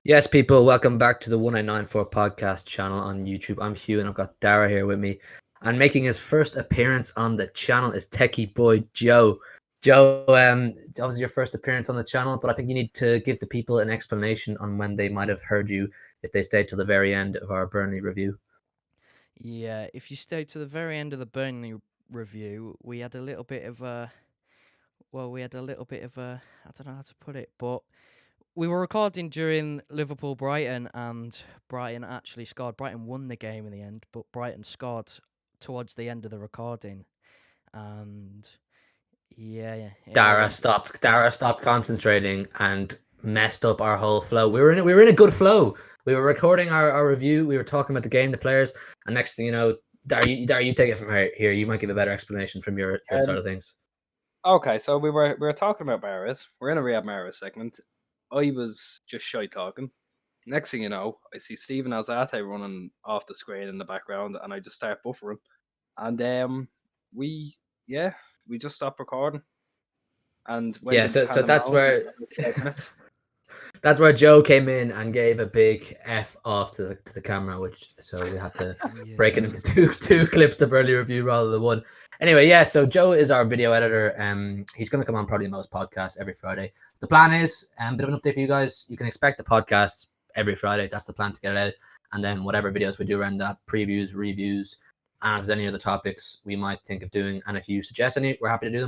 Yes, people, welcome back to the 1994 podcast channel on YouTube. I'm Hugh and I've got Dara here with me. And making his first appearance on the channel is techie boy Joe. Joe, it's obviously your first appearance on the channel, but I think you need to give the people an explanation on when they might have heard you if they stayed till the very end of our Burnley review. Yeah, if you stayed to the very end of the Burnley review, we had a little bit of a. Well, we had a little bit of a. I don't know how to put it, but we were recording during Liverpool Brighton, and Brighton actually scored. Brighton won the game in the end, but Brighton scored towards the end of the recording, and yeah, it all Dara went. stopped. Dara stopped concentrating and messed up our whole flow. We were in a good flow. We were recording our review. We were talking about the game, the players, and next thing you know, Dara, you take it from here. You might give a better explanation from your side Um, of things. okay, so we were talking about Mahrez. We're in a Riyad Mahrez segment. I was just shy talking. Next thing you know, I see Steven Alzate running off the screen in the background, and I just start buffering. And we yeah, we just stopped recording and went Yeah, into so that's pandemonium where for 5 minutes. that's where Joe came in and gave a big F off to the camera, which so we had to break it Yeah. into two clips, the Burnley review rather than one. Anyway, yeah, so Joe is our video editor. He's going to come on probably most podcasts every Friday. The plan is a bit of an update for you guys. You can expect the podcast every Friday. That's the plan to get it out, and then whatever videos we do around that, previews, reviews, and if there's any other topics we might think of doing, and if you suggest any, we're happy to do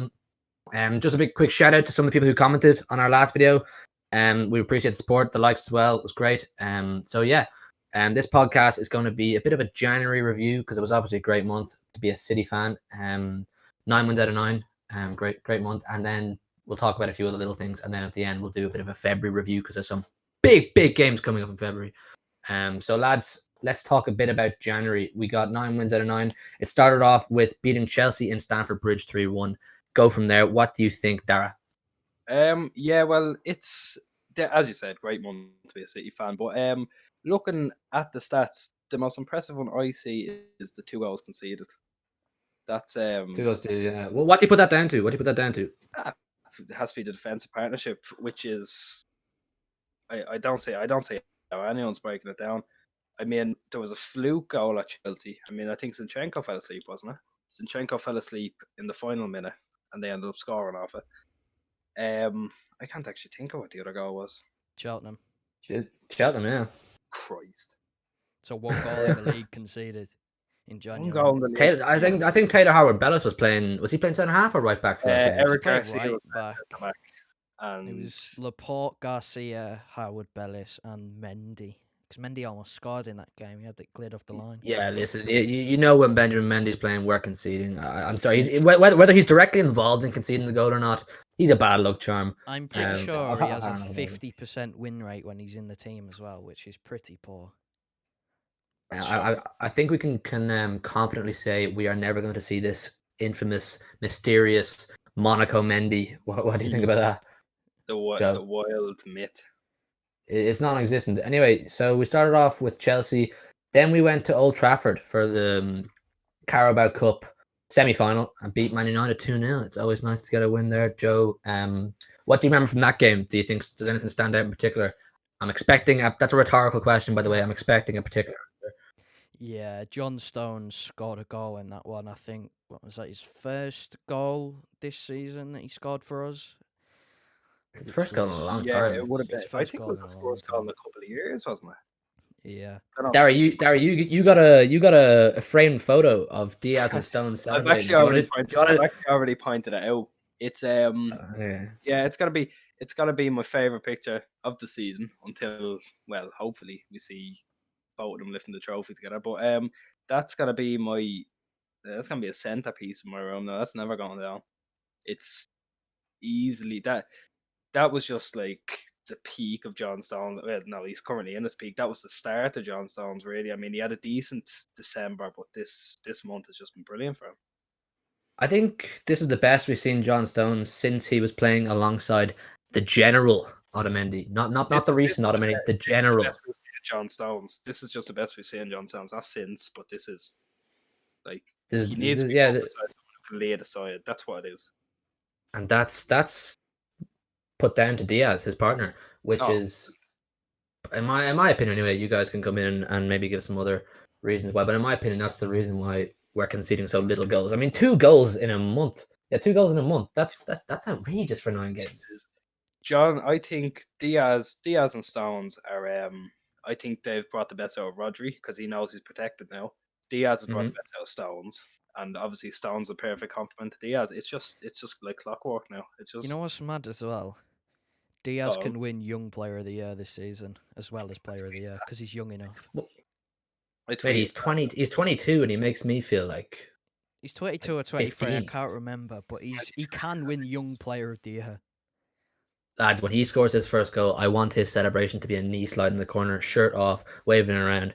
them. Just a big quick shout out to some of the people who commented on our last video. We appreciate the support, the likes as well. It was great. So yeah, this podcast is going to be a bit of a January review because it was obviously a great month to be a City fan. 9 wins out of 9. Great month. And then we'll talk about a few other little things, and then at the end we'll do a bit of a February review because there's some big games coming up in February. So lads, let's talk a bit about January. We got 9 wins out of 9. It started off with beating Chelsea in Stamford Bridge 3-1. Go from there. What do you think, Dara? Yeah, well, it's as you said, great month to be a City fan. But looking at the stats, the most impressive one I see is the 2 goals conceded. That's Yeah. Well, what do you put that down to? it has to be the defensive partnership, which is I don't say how anyone's breaking it down. I mean, there was a fluke goal at Chelsea. I mean, I think Zinchenko fell asleep, wasn't it? Zinchenko fell asleep in the final minute, and they ended up scoring off it. I can't actually think of what the other goal was. Cheltenham. Cheltenham, yeah. Christ. So one goal in the league conceded in January. One goal in the league. Taylor, I think Taylor Howard-Bellis was playing. Was he playing centre half or right back for that game? Eric played Garcia right was back. centre back. And It was Laporte, Garcia, Howard Bellis, and Mendy. Because Mendy almost scored in that game. He had it cleared off the line. Yeah, listen, you know when Benjamin Mendy's playing, we're conceding. I'm sorry, whether he's directly involved in conceding the goal or not, he's a bad luck charm. I'm pretty sure I've he had- has a I don't know about it. 50% win rate when he's in the team as well, which is pretty poor. I think we can confidently say we are never going to see this infamous, mysterious Monaco Mendy. What do you think about that? the Joe? wild myth. It's non-existent. Anyway, so we started off with Chelsea. Then we went to Old Trafford for the Carabao Cup semi-final and beat Man United 2-0. It's always nice to get a win there, Joe. What do you remember from that game? Do you think does anything stand out in particular? I'm expecting that's a rhetorical question, by the way. I'm expecting a particular. Yeah, John Stones scored a goal in that one. I think, what was that, his first goal this season that he scored for us? It's the first goal in a long Yeah, time. it would have been. His I first think it goal was in the a long first goal in time. a couple of years, wasn't it? Yeah. I don't know. Dara, you got a framed photo of Diaz and Stones I've celebrating. actually already pointed it out. It's Yeah. yeah, it's gotta be my favorite picture of the season until, well, hopefully we see both of them lifting the trophy together. But that's gonna be a centerpiece in my room now. That's never going down. It's easily that was just like the peak of John Stones. Well, no, he's currently in his peak. That was the start of John Stones, really. I mean, he had a decent December, but this month has just been brilliant for him. I think this is the best we've seen John Stones since he was playing alongside the General Otamendi. Not the recent Otamendi, the General. Best we've seen John Stones. This is just the best we've seen John Stones. Not since, but this is like he needs to be put beside someone who can lay it aside. That's what it is. And that's put down to Diaz, his partner, which is in my opinion, anyway, you guys can come in and maybe give some other reasons why. But in my opinion, that's the reason why we're conceding so little goals. I mean, 2 goals in a month. Yeah, 2 goals in a month. That's outrageous for 9 games. John, I think Diaz and Stones are. I think they've brought the best out of Rodri because he knows he's protected now. Diaz has brought the best out of Stones, and obviously Stones a perfect complement to Diaz. It's just like clockwork now. It's just You know what's mad as well? Diaz can win Young Player of the Year this season as well as Player of the Year because he's young enough. Wait, he's 20. He's 22, and he makes me feel like he's 22 or 23. 15. I can't remember, but he can win Young Player of the Year. Lads, when he scores his first goal, I want his celebration to be a knee slide in the corner, shirt off, waving around.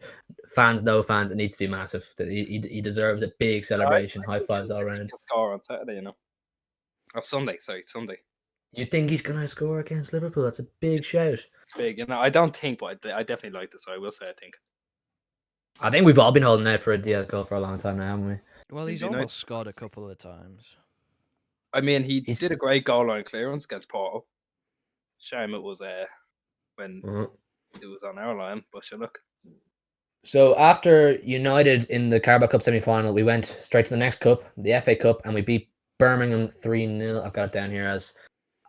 Fans, no fans, it needs to be massive. He deserves a big celebration. High fives all around. He'll score on Saturday, or Sunday. Sorry, Sunday. You think he's gonna score against Liverpool? That's a big shout. It's big, I don't think, but I definitely like this. So I will say, I think we've all been holding out for a Diaz goal for a long time now, haven't we? Well, he's almost scored a couple of times. I mean, he did a great goal line clearance against Porto. Shame it was when it was on our line, but sure, look. So after United in the Carabao Cup semi-final, we went straight to the next cup, the FA Cup, and we beat Birmingham 3-0. I've got it down here as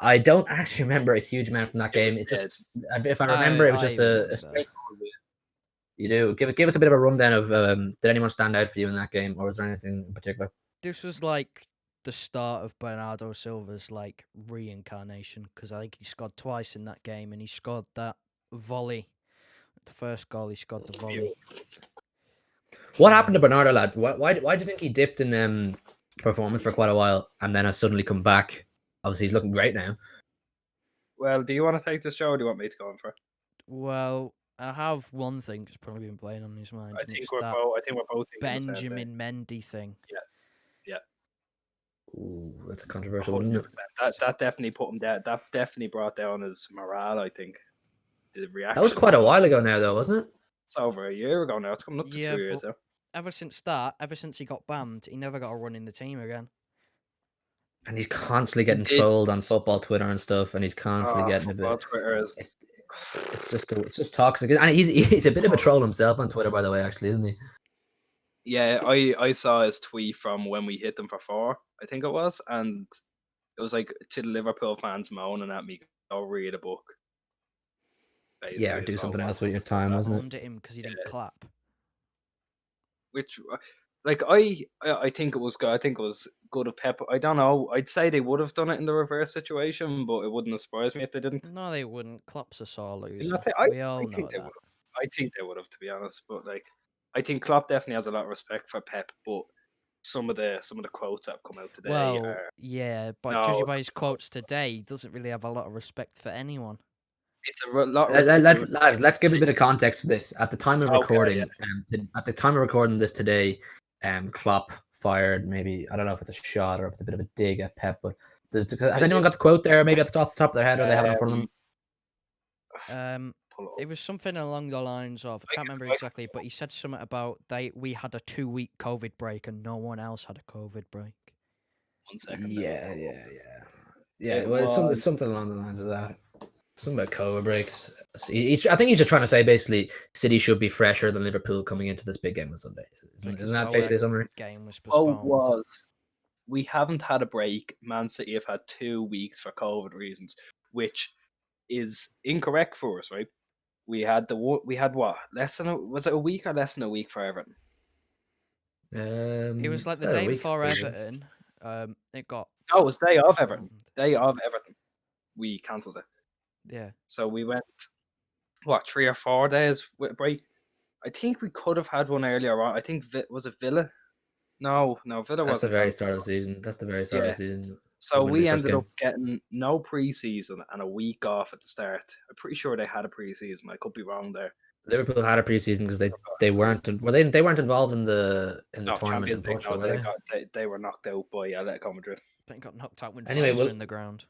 I don't actually remember a huge amount from that game. It just, if I remember, it was just a straightforward win. You do give us a bit of a rundown of did anyone stand out for you in that game, or was there anything in particular? This was like the start of Bernardo Silva's like reincarnation because I think he scored twice in that game and he scored that volley. The first goal he scored the volley. What happened to Bernardo, lads? Why do you think he dipped in performance for quite a while and then has suddenly come back? Obviously, he's looking great now. Well, do you want to take this, Joe, or do you want me to go in for it? Well, I have one thing that's probably been playing on his mind. I think we're both Benjamin Mendy thing. Yeah. Ooh, that's a controversial one, isn't it? That definitely put him down. That definitely brought down his morale, I think. The reaction. That was quite a while ago now, though, wasn't it? It's over a year ago now. It's coming up to 2 years now. Ever since he got banned, he never got a run in the team again. And he's constantly getting trolled on football Twitter and stuff, and he's constantly getting a bit. Twitter is... It's just toxic, and he's a bit of a troll himself on Twitter, by the way, actually, isn't he? Yeah, I saw his tweet from when we hit them for 4, I think it was, and it was like to the Liverpool fans moaning at me, go read a book. Basically, yeah, or do something else with your time, wasn't it? Moaned at him because he didn't clap. Which, like, I think it was good. I think it was good of Pep. I don't know. I'd say they would have done it in the reverse situation, but it wouldn't have surprised me if they didn't. No, they wouldn't. Klopp's a sore loser. We all know that. I think they would have, to be honest. But like, I think Klopp definitely has a lot of respect for Pep. But some of the quotes that have come out today. Well, yeah, but judging by his quotes today, he doesn't really have a lot of respect for anyone. It's a lot. Lads, let's give a bit of context to this. At the time of recording, at the time of recording this today, Klopp fired maybe, I don't know if it's a shot or if it's a bit of a dig at Pep, but has anyone got the quote there? Maybe off the top of their head, or they have it in front of them. It was something along the lines of, I can't remember exactly, but he said something about we had a 2-week COVID break and no one else had a COVID break. 1 second. Yeah. Well, it's something along the lines of that. Something about COVID breaks. I think he's just trying to say basically City should be fresher than Liverpool coming into this big game on Sunday. Isn't that basically something? Game was postponed. We haven't had a break. Man City have had 2 weeks for COVID reasons, which is incorrect for us, right? We had what? Was it a week or less than a week for Everton? It was like the day before Everton. It got. No, it was day of Everton. Day of Everton. We cancelled it. Yeah. So we went, 3 or 4 days with a break? I think we could have had one earlier on. I think, was it Villa? No, Villa wasn't. That's the very start of the season. That's the very start of the season. So we ended up getting no pre-season and a week off at the start. I'm pretty sure they had a pre-season. I could be wrong there. Liverpool had a pre-season because they weren't they weren't involved in the tournament in Portugal. They were knocked out by Atletico Madrid. They got knocked out when fans were in the ground.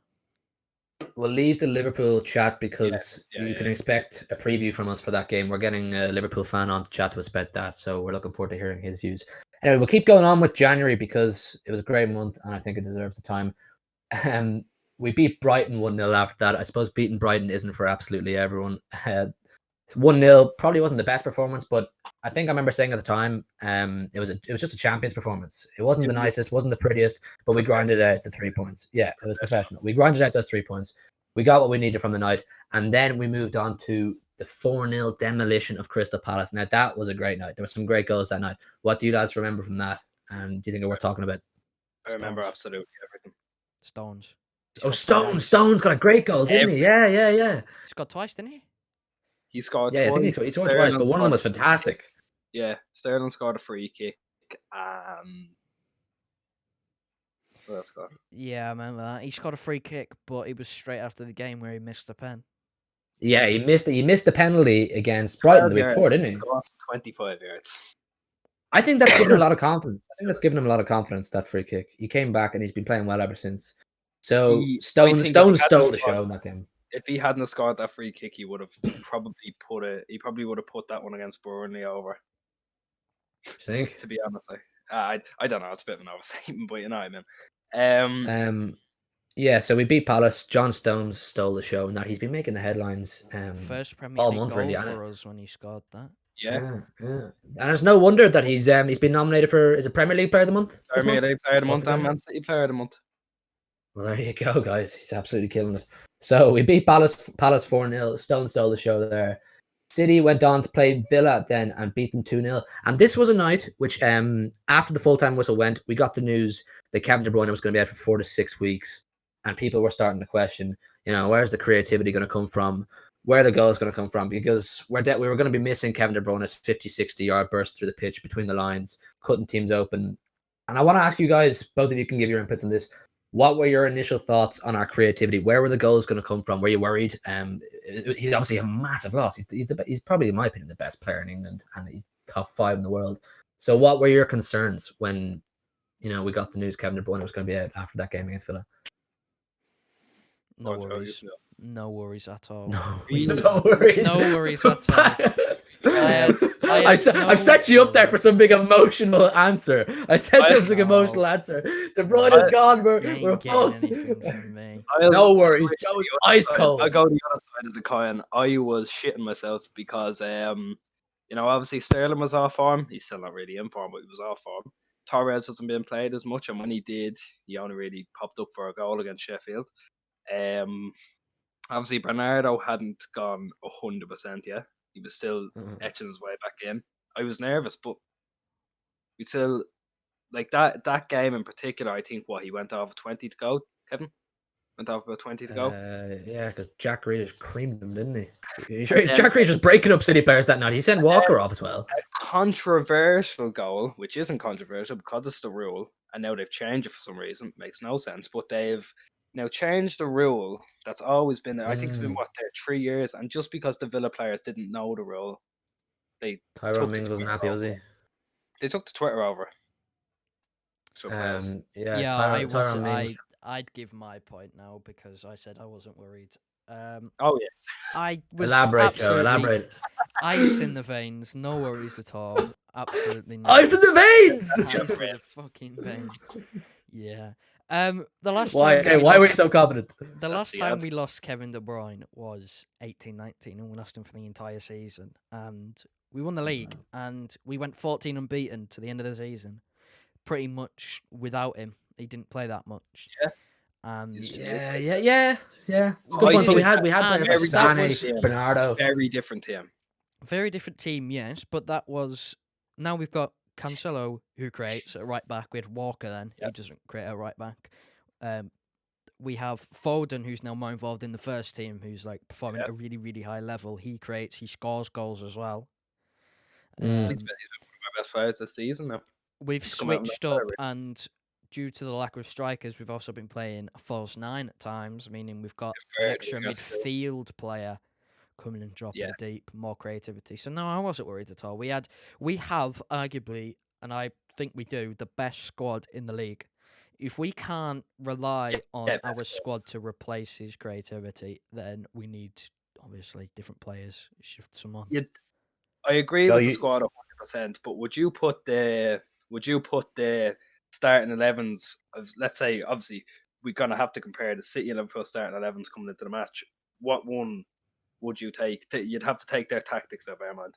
We'll leave the Liverpool chat because you can expect a preview from us for that game. We're getting a Liverpool fan on to chat to us about that, so we're looking forward to hearing his views. Anyway, we'll keep going on with January because it was a great month and I think it deserves the time. We beat Brighton 1-0 after that. I suppose beating Brighton isn't for absolutely everyone. 1-0 probably wasn't the best performance, but I think I remember saying at the time, it was just a champion's performance. It wasn't the nicest, wasn't the prettiest, but we grinded out the 3 points. Yeah, it was professional. We grinded out those 3 points. We got what we needed from the night, and then we moved on to the 4-0 demolition of Crystal Palace. Now that was a great night. There were some great goals that night. What do you lads remember from that? And do you think we're talking about? I remember Stones. absolutely everything. Stones. Oh, Stones got a great goal, didn't he? Yeah. He scored twice, didn't he? He scored Yeah, I twice. think he scored twice, but one of them was fantastic. Yeah, Sterling scored a free kick. What else scored? Yeah, I remember that. He scored a free kick, but it was straight after the game where he missed a pen. Yeah, he missed the penalty against Brighton the week before, didn't he? 25 yards. I think that's given him a lot of confidence. That free kick. He came back and he's been playing well ever since. So Stones stole the show in that game. If he hadn't scored that free kick, he would have probably put that one against Burnley over. You think? To be honest, I don't know. It's a bit of an overstatement, but you know what I mean. Yeah, so we beat Palace. John Stones stole the show. Now he's been making the headlines. First Premier all League month, goal really, for us when he scored that. Yeah. And it's no wonder that he's been nominated for Premier League Player of the Month. Premier League Player of the Month and Man City Player of the Month. Well, there you go, guys. He's absolutely killing it. So we beat Palace 4-0. Stone stole the show there. City went on to play Villa then and beat them 2-0. And this was a night which, after the full-time whistle went, we got the news that Kevin De Bruyne was going to be out for 4 to 6 weeks. And people were starting to question, where's the creativity going to come from? Where the goal is going to come from? Because we were going to be missing Kevin De Bruyne's 50, 60-yard burst through the pitch between the lines, cutting teams open. And I want to ask you guys, both of you can give your inputs on this. What were your initial thoughts on our creativity? Where were the goals going to come from? Were you worried? He's obviously a massive loss. He's probably, in my opinion, the best player in England, and he's top 5 in the world. So what were your concerns when, we got the news Kevin De Bruyne was going to be out after that game against Villa? No worries. No worries at all. No worries. No worries at all. I've set you up there for some big emotional answer. I set you up for some emotional answer. De Bruyne is gone. We're fucked. No worries. Joe's ice cold. I'll go to the other side of the coin. I was shitting myself because, obviously Sterling was off form. He's still not really in form, but he was off form. Torres hasn't been played as much, and when he did, he only really popped up for a goal against Sheffield. Obviously Bernardo hadn't gone 100% yet. He was still etching his way back in. I was nervous, but we still like that game in particular. I think he went off 20 to go. Kevin went off about 20 to go. Yeah, because Jack Grealish creamed him, didn't he? Jack Grealish was breaking up City players that night. He sent Walker off as well. A controversial goal, which isn't controversial because it's the rule, and now they've changed it for some reason. It makes no sense, but they've now changed the rule that's always been there. I think it's been 3 years, and just because the Villa players didn't know the rule, Tyrone Mings wasn't happy, was he? They took the Twitter over. Tyrone Mings. I'd give my point now because I said I wasn't worried. Oh yes. I was elaborate, Joe. Elaborate. Ice in the veins, no worries at all. Absolutely not. Ice in the veins. Ice in the fucking veins. Yeah. The last why? time Why were you so confident? The last time we lost Kevin De Bruyne was 18-19, and we lost him for the entire season. And we won the league, and we went 14 unbeaten to the end of the season, pretty much without him. He didn't play that much. Yeah. Yeah. It's a good point. So we had players like Sané, Bernardo. Very different team. Very different team, yes. But that was now we've got Cancelo, who creates at right back. We had Walker then, who doesn't create at right back. We have Foden, who's now more involved in the first team, who's like performing at a really, really high level. He creates, he scores goals as well. He's been one of my best players this season now. We've switched up, and due to the lack of strikers, we've also been playing a false 9 at times, meaning we've got an extra midfield player coming and dropping deep, more creativity. So no, I wasn't worried at all. We have arguably, and I think we do, the best squad in the league. If we can't rely on our squad to replace his creativity, then we need obviously different players. Shift some on. I agree with the squad 100%. But would you put the starting 11s of, let's say, obviously we're gonna have to compare the City and Liverpool starting 11s coming into the match. What one would you take? You'd have to take their tactics out of our mind.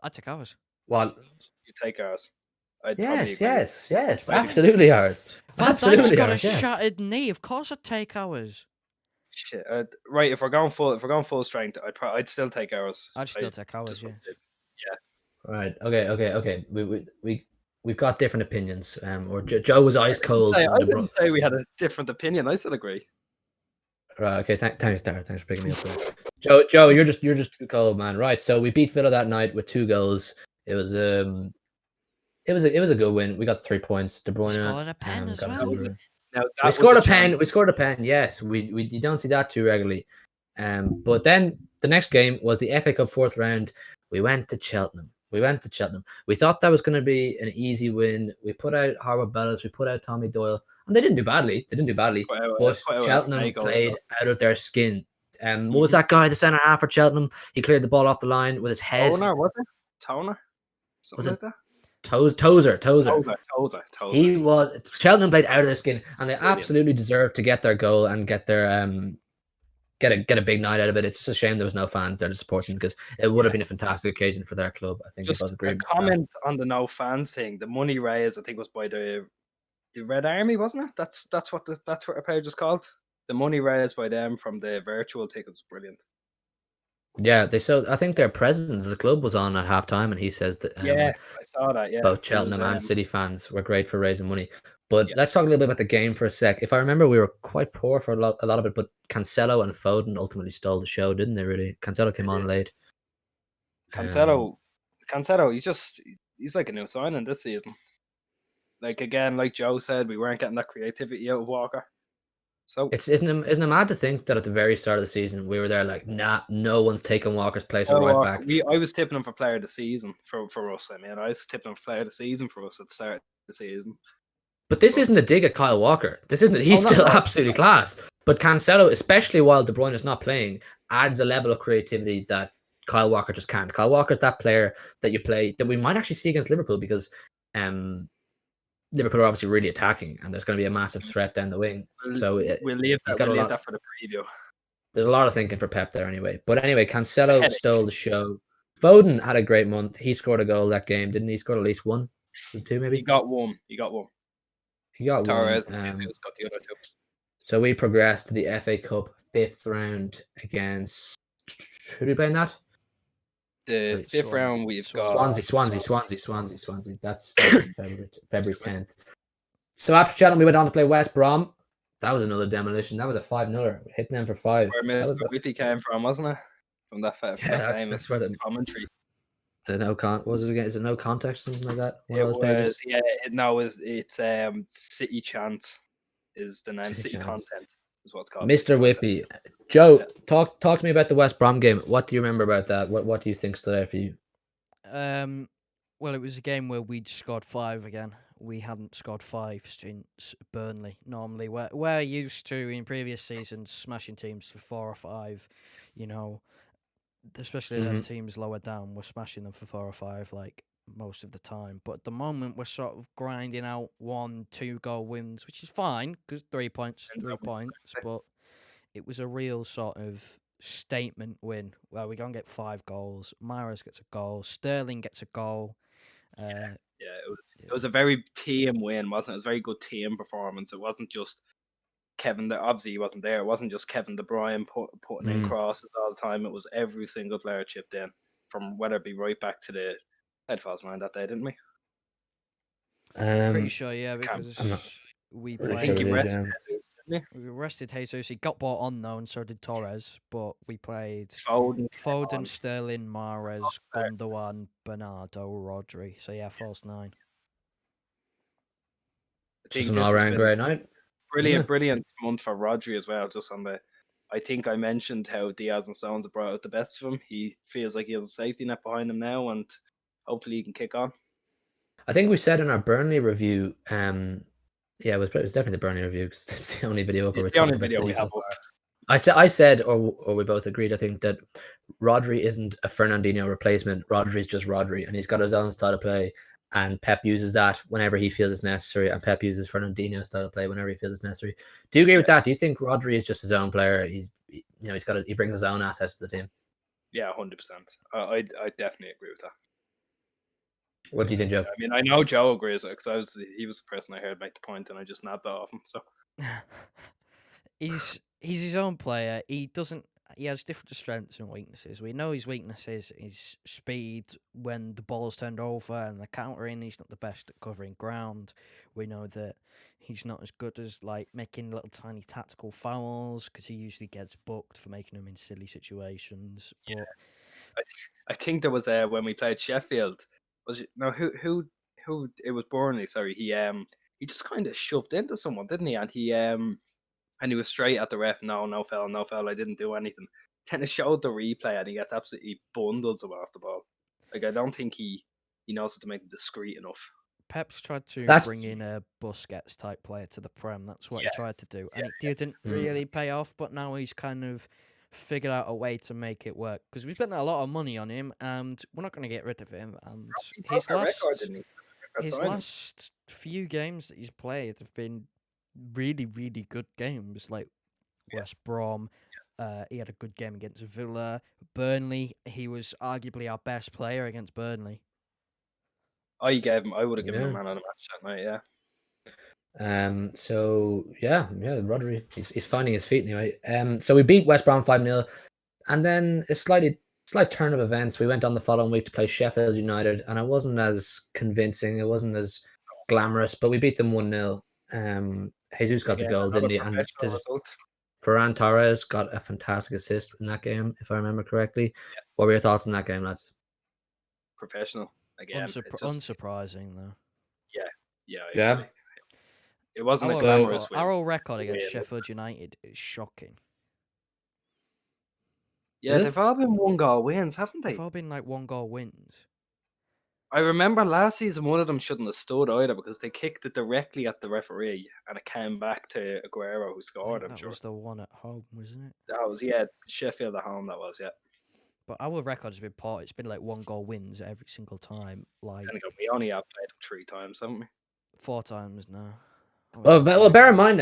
I'd take ours. Well, You take ours. I'd probably yes, agree. yes, absolutely ours. Van Dijk's Absolutely got a ours. Yes. shattered knee. Of course, I'd take ours. Shit. Right, if we're going full strength, I'd still take ours. I'd still take ours. just Yeah. want to- Right. Okay. We've got different opinions. Or Joe was ice cold. I on the didn't say we had a different opinion. I still agree. Right. Okay. Thanks, Darren. Thanks for picking me up there. Joe, you're just too cold, man. Right. So we beat Villa that night with 2 goals. It was a good win. We got 3 points. De Bruyne Scored a pen as got well. us Now, that we was scored a chance. pen. We scored a pen. Yes, we you don't see that too regularly. But then the next game was the FA Cup 4th round. We went to Cheltenham. We thought that was going to be an easy win. We put out Harvard Bellis. We put out Tommy Doyle, and they didn't do badly. But Cheltenham played out of their skin. What was that guy, the centre half for Cheltenham? He cleared the ball off the line with his head. Toner, was it? Toner? Something Was it like that? Tozer. He was. Cheltenham played out of their skin, and they Brilliant. absolutely deserved to get their goal and get their get a big night out of it. It's just a shame there was no fans there to support them, because it would have been a fantastic occasion for their club. I think Just they both agree. a comment on the no fans thing. The money raised, I think, was by the Red Army, wasn't it? That's what the page is called. The money raised by them from the virtual tickets, brilliant. Yeah, they sold. I think their president of the club was on at halftime, and he says that I saw that. Yeah, both It Cheltenham was, and City fans were great for raising money. But Yeah. let's talk a little bit about the game for a sec. If I remember, we were quite poor for a lot of it, but Cancelo and Foden ultimately stole the show, didn't they? Really, Cancelo came on late. Cancelo, he's like a new signing this season. Like again, like Joe said, we weren't getting that creativity out of Walker. So Isn't it mad to think that at the very start of the season we were there like, nah, no one's taking Walker's place at right back. I was tipping him for player of the season for us. I mean, I was tipping him for player of the season for us at the start of the season. But this isn't a dig at Kyle Walker. This isn't. He's no, still no. absolutely class. But Cancelo, especially while De Bruyne is not playing, adds a level of creativity that Kyle Walker just can't. Kyle Walker's that player that you play that we might actually see against Liverpool, because Liverpool are obviously really attacking, and there's going to be a massive threat down the wing. So we'll leave that for the preview. There's a lot of thinking for Pep there anyway. But anyway, Cancelo stole the show. Foden had a great month. He scored a goal that game, didn't he? He scored at least one. Was it 2 maybe? He got one. He got Torres one. got the other 2. So we progressed to the FA Cup 5th round against. Who do we play in that? The 5th round we've got Swansea. That's February 10th. So after Cheltenham, we went on to play West Brom. That was another demolition. That was a 5-0. Hitting them for 5. Where Mr. Whitty came from, wasn't it? From that famous that's where the commentary. what was it again? Is it no context, something like that? It was, yeah. It's City Chance is the name. City Content is what's called. Mr. Whippy. Joe, talk to me about the West Brom game. What do you remember about that? What do you think stood out for you? Well, it was a game where we'd scored 5 again. We hadn't scored 5 since Burnley. Normally, we're used to in previous seasons smashing teams for 4 or 5. You know, especially them teams lower down, we're smashing them for 4 or 5 like most of the time. But at the moment, we're sort of grinding out 1-2 goal wins, which is fine because 3 points. But it was a real sort of statement win where we're going to get 5 goals. Mahrez gets a goal. Sterling gets a goal. It was a very team win, wasn't it? It was a very good team performance. It wasn't just Kevin. Obviously, he wasn't there. It wasn't just Kevin De Bruyne putting in crosses all the time. It was every single player chipped in, from whether it be right back to the headfalls line that day, didn't we? Pretty sure, yeah, because we played. I think he rested. We rested Jesus. He got bought on though, and so did Torres. But we played Foden, Sterling, Mahrez, Gundogan, Bernardo, Rodri. So yeah, false 9. Just an all-round great night. Brilliant month for Rodri as well. Just on the, I think I mentioned how Diaz and Stones have brought out the best of him. He feels like he has a safety net behind him now, and hopefully he can kick on. I think we said in our Burnley review, it was definitely the Burnley review because it's the only video up where we talked about City so far. I said, or we both agreed, I think, that Rodri isn't a Fernandinho replacement. Rodri's just Rodri, and he's got his own style of play, and Pep uses that whenever he feels it's necessary, and Pep uses Fernandinho's style of play whenever he feels it's necessary. Do you agree with that? Do you think Rodri is just his own player? He brings his own assets to the team. Yeah, 100%. I definitely agree with that. What do you think, Joe? I mean, I know Joe agrees because he was the person I heard make the point, and I just nabbed that off him. So he's his own player. He has different strengths and weaknesses. We know his weaknesses is speed when the ball's turned over and the countering. He's not the best at covering ground. We know that he's not as good as like making little tiny tactical fouls because he usually gets booked for making them in silly situations. yeah, I think there was when we played Sheffield. Was it, no who it was Burnley? Sorry, he just kind of shoved into someone, didn't he? And he was straight at the ref. No foul, no foul. I didn't do anything. Then it showed the replay, and he gets absolutely bundles him off the ball. Like I don't think he knows how to make it discreet enough. Pep's tried to bring in a Busquets type player to the Prem. That's what he tried to do, and it didn't really pay off. But now he's kind of figured out a way to make it work because we spent a lot of money on him, and we're not going to get rid of him. And his last few games that he's played have been really, really good games. Like West Brom, he had a good game against Villa. Burnley, he was arguably our best player against Burnley. I would have given him a man of the match that night. Yeah. So Rodri, he's finding his feet anyway. So we beat West Brom 5-0, and then a slight turn of events. We went on the following week to play Sheffield United, and it wasn't as convincing. It wasn't as glamorous, but we beat them 1-0. Jesus got the goal, didn't he? And Ferran Torres got a fantastic assist in that game, if I remember correctly. Yeah. What were your thoughts on that game, lads? Professional again. Unsurprising though. Yeah. It wasn't a glamorous win. Our record against Sheffield United is shocking. Yeah, they've all been 1-goal wins, haven't they? They've all been like 1-goal wins. I remember last season one of them shouldn't have stood either because they kicked it directly at the referee and it came back to Aguero who scored. I'm sure that was the one at home, wasn't it? That was Sheffield at home. That was But our record has been poor. It's been like 1-goal wins every single time. Like we only have played them 3 times, haven't we? 4 times now. Well, bear in mind.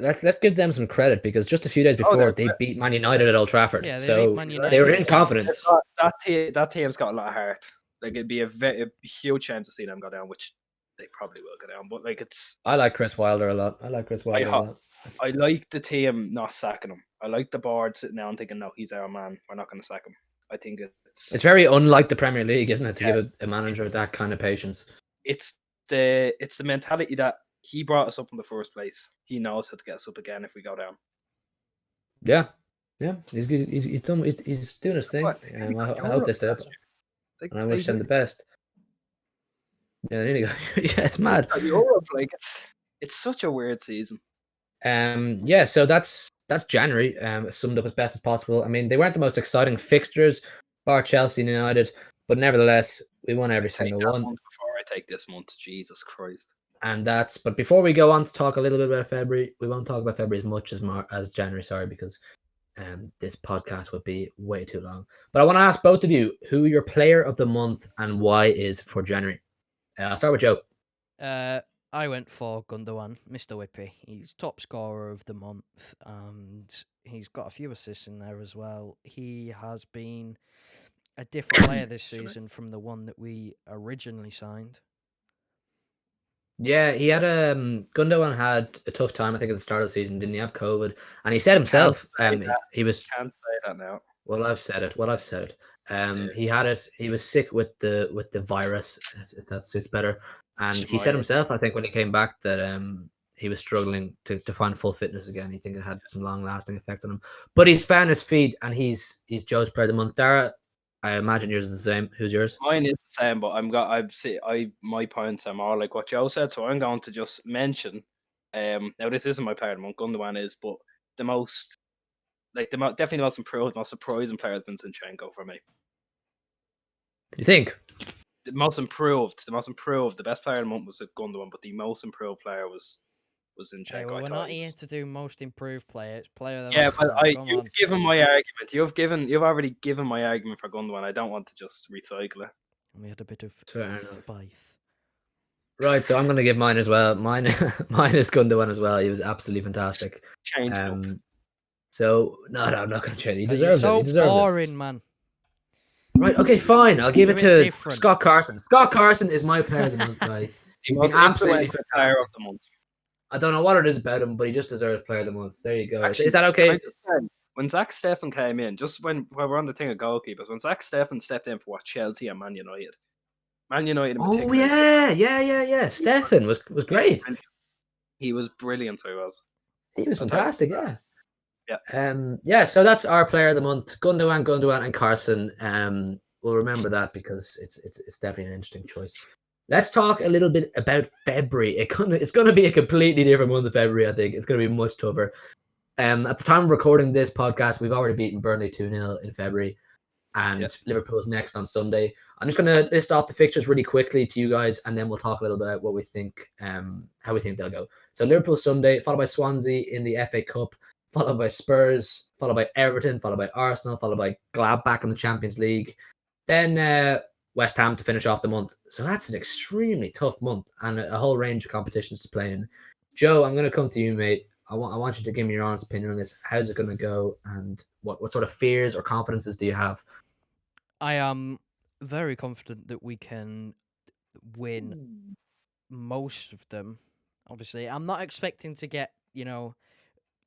Let's give them some credit because just a few days before they beat Man United at Old Trafford. Yeah, so they were in confidence. That team's got a lot of heart. Like it'd be a huge shame to see them go down, which they probably will go down. But like I like Chris Wilder a lot. I like the team not sacking him. I like the board sitting down thinking, no, he's our man. We're not going to sack him. I think it's very unlike the Premier League, isn't it, to give a manager that kind of patience. It's the mentality that he brought us up in the first place. He knows how to get us up again if we go down. Yeah. He's doing his thing. I hope they stay up. And I wish them the best. Yeah, there you go. Yeah, it's mad. Europe, like it's such a weird season. So that's January. Summed up as best as possible. I mean, they weren't the most exciting fixtures, bar Chelsea and United, but nevertheless, we won every single one. Before I take this month, Jesus Christ. But before we go on to talk a little bit about February, we won't talk about February as much as January. Sorry, because this podcast would be way too long. But I want to ask both of you who your player of the month and why is for January. I'll start with Joe. I went for Gundogan, Mr. Whippy. He's top scorer of the month, and he's got a few assists in there as well. He has been a different player this season from the one that we originally signed. Yeah, he had Gundogan had a tough time, I think, at the start of the season. Didn't he have COVID? And he said himself, he was. Can't say that now. Well, I've said it. He had it. He was sick with the virus, if that suits better. And he said himself, I think, when he came back, that he was struggling to find full fitness again. He think it had some long lasting effect on him. But he's found his feet, and he's Joe's player of the month. Dara, I imagine yours is the same. Who's yours? Mine is the same, but my points are more like what Joe said, so I'm going to just mention. Now this isn't my player of the month. Gundogan is, but definitely the most improved, most surprising player has been Zinchenko for me. You think? The most improved, the best player of the month was Gundogan, but the most improved player was Zinchenko. Hey, well, we're not here to do most improved player. It's player of the month. Yeah, but you've given my argument. You've already given my argument for Gundogan. I don't want to just recycle it. We had a bit of faith. Right, so I'm going to give mine as well. Mine is Gundogan as well. He was absolutely fantastic. Change up. So no, I'm not going to change. He deserves it. He deserves boring, man. Right. Okay. Fine. I'll give it Do it to different. Scott Carson. Scott Carson is my player of the month, guys. He's been absolutely influential fantastic. player of the month. I don't know what it is about him, but he just deserves player of the month. There you go. Actually, Is that can I okay? just say, when Zach Steffen came in, just when we're on the thing of goalkeepers, when Zach Steffen stepped in for what, Chelsea and Man United in Oh particular. yeah. Stefan was great. He was brilliant. So he was. He was I thought- fantastic. Yeah. Yeah. Yeah. So that's our player of the month: Gundogan, and Carson. We'll remember that because it's definitely an interesting choice. Let's talk a little bit about February. It's gonna be a completely different month of February. I think it's gonna be much tougher. At the time of recording this podcast, we've already beaten Burnley 2-0 in February, and Liverpool's next on Sunday. I'm just gonna list off the fixtures really quickly to you guys, and then we'll talk a little bit about what we think, how we think they'll go. So Liverpool Sunday, followed by Swansea in the FA Cup, followed by Spurs, followed by Everton, followed by Arsenal, followed by Gladbach in the Champions League. Then West Ham to finish off the month. So that's an extremely tough month and a whole range of competitions to play in. Joe, I'm going to come to you, mate. I want you to give me your honest opinion on this. How's it going to go, and what sort of fears or confidences do you have? I am very confident that we can win most of them. Obviously, I'm not expecting to get,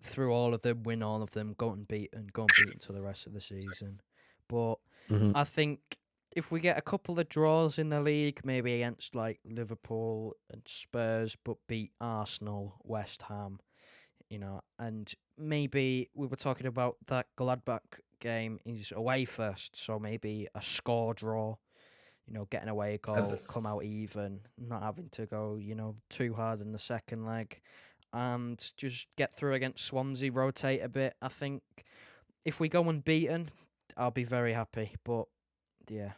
through all of them, win all of them, go unbeaten to the rest of the season. But I think if we get a couple of draws in the league, maybe against like Liverpool and Spurs, but beat Arsenal, West Ham, and maybe we were talking about that Gladbach game is away first, so maybe a score draw, getting away goal, come out even, not having to go, too hard in the second leg, and just get through against Swansea, rotate a bit. I think if we go unbeaten, I'll be very happy, but yeah.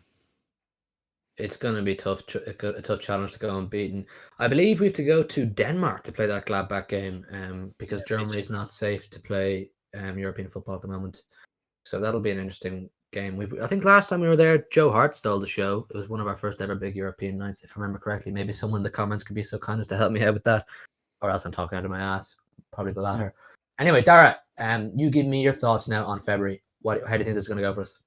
It's going to be a tough challenge to go unbeaten. I believe we have to go to Denmark to play that Gladbach game because Germany is not safe to play European football at the moment. So that'll be an interesting game. I think last time we were there, Joe Hart stole the show. It was one of our first ever big European nights, if I remember correctly. Maybe someone in the comments could be so kind as to help me out with that, or else I'm talking out of my ass. Probably the latter. Anyway, Dara, you give me your thoughts now on February. How do you think this is going to go for us?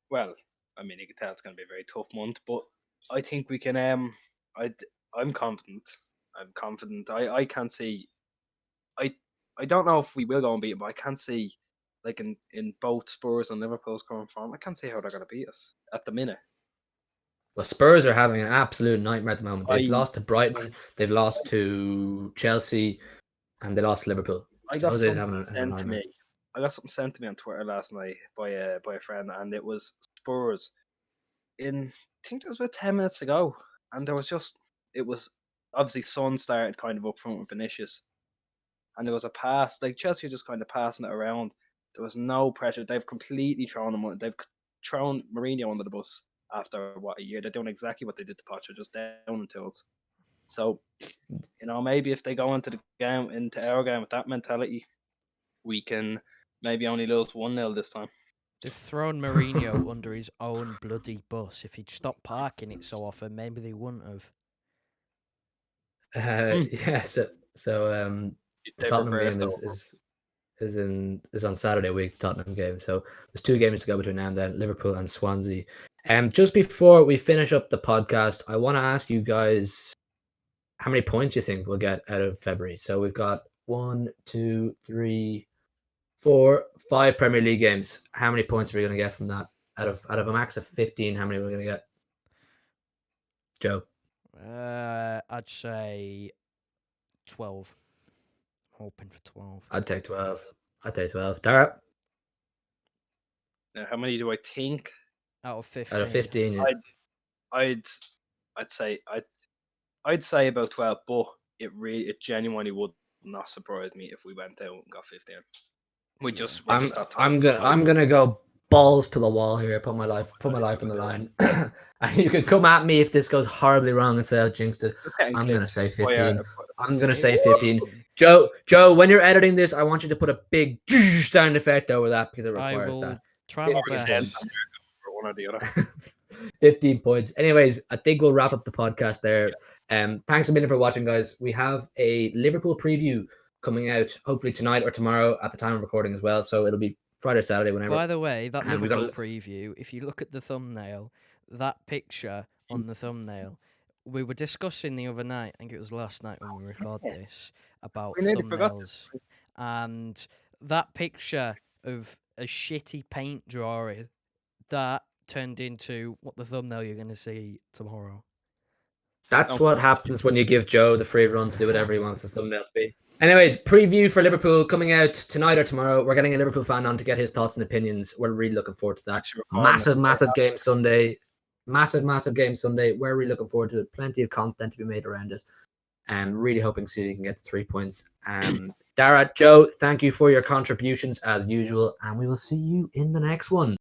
Well, I mean, you can tell it's going to be a very tough month, but I think we can. I'm confident. I can see. I don't know if we will go and beat them, but I can see, like in both Spurs and Liverpool's current form, I can't see how they're going to beat us at the minute. Well, Spurs are having an absolute nightmare at the moment. They've lost to Brighton, they've lost to Chelsea, and they lost to Liverpool. I got something sent to me. I got something sent to me on Twitter last night by a friend, and it was Spurs. I think it was about 10 minutes ago, and it was obviously Son started kind of up front with Vinicius, and there was a pass, like Chelsea just kind of passing it around. There was no pressure. They've completely they've thrown Mourinho under the bus after a year. They're doing exactly what they did to Potter, just down in tools. So, maybe if they go into our game with that mentality, we can maybe only lose 1-0 this time. They've thrown Mourinho under his own bloody bus. If he'd stopped parking it so often, maybe they wouldn't have. Yeah, so the Tottenham game is on Saturday week, the Tottenham game. So there's 2 games to go between now and then, Liverpool and Swansea. Just before we finish up the podcast, I want to ask you guys how many points you think we'll get out of February. So we've got 1, 2, 3, 4, 5 Premier League games. How many points are we going to get from that? Out of a max of 15, how many are we going to get? Joe? I'd say 12. Hoping for 12. I'd take 12. Dara? Now, how many do I think? Out of 15. Out of 15. Yeah. I'd say about 12, but it genuinely would not surprise me if we went out and got 15. I'm gonna go balls to the wall here. Put my life on the line. And you can come at me if this goes horribly wrong and say I jinxed it. I'm gonna say 15. I'm gonna say 15. Joe, when you're editing this, I want you to put a big sound effect over that because it requires that. Try my best. For one or the other. 15 points. Anyways, I think we'll wrap up the podcast there. Thanks a million for watching, guys. We have a Liverpool preview coming out hopefully tonight or tomorrow at the time of recording as well. So it'll be Friday or Saturday, whenever. By the way, that And we got Liverpool preview, if you look at the thumbnail, that picture on the thumbnail, we were discussing the other night, I think it was last night when we recorded this, about We nearly forgot thumbnails. And that picture of a shitty paint drawing, that turned into what the thumbnail you're going to see tomorrow. That's what happens when you give Joe the free run to do whatever he wants his thumbnail to be. Anyways, preview for Liverpool coming out tonight or tomorrow. We're getting a Liverpool fan on to get his thoughts and opinions. We're really looking forward to that. Massive game Sunday. Massive game Sunday. We're really looking forward to it. Plenty of content to be made around it. And really hoping City can get to 3 points. Dara, Joe, thank you for your contributions as usual. And we will see you in the next one.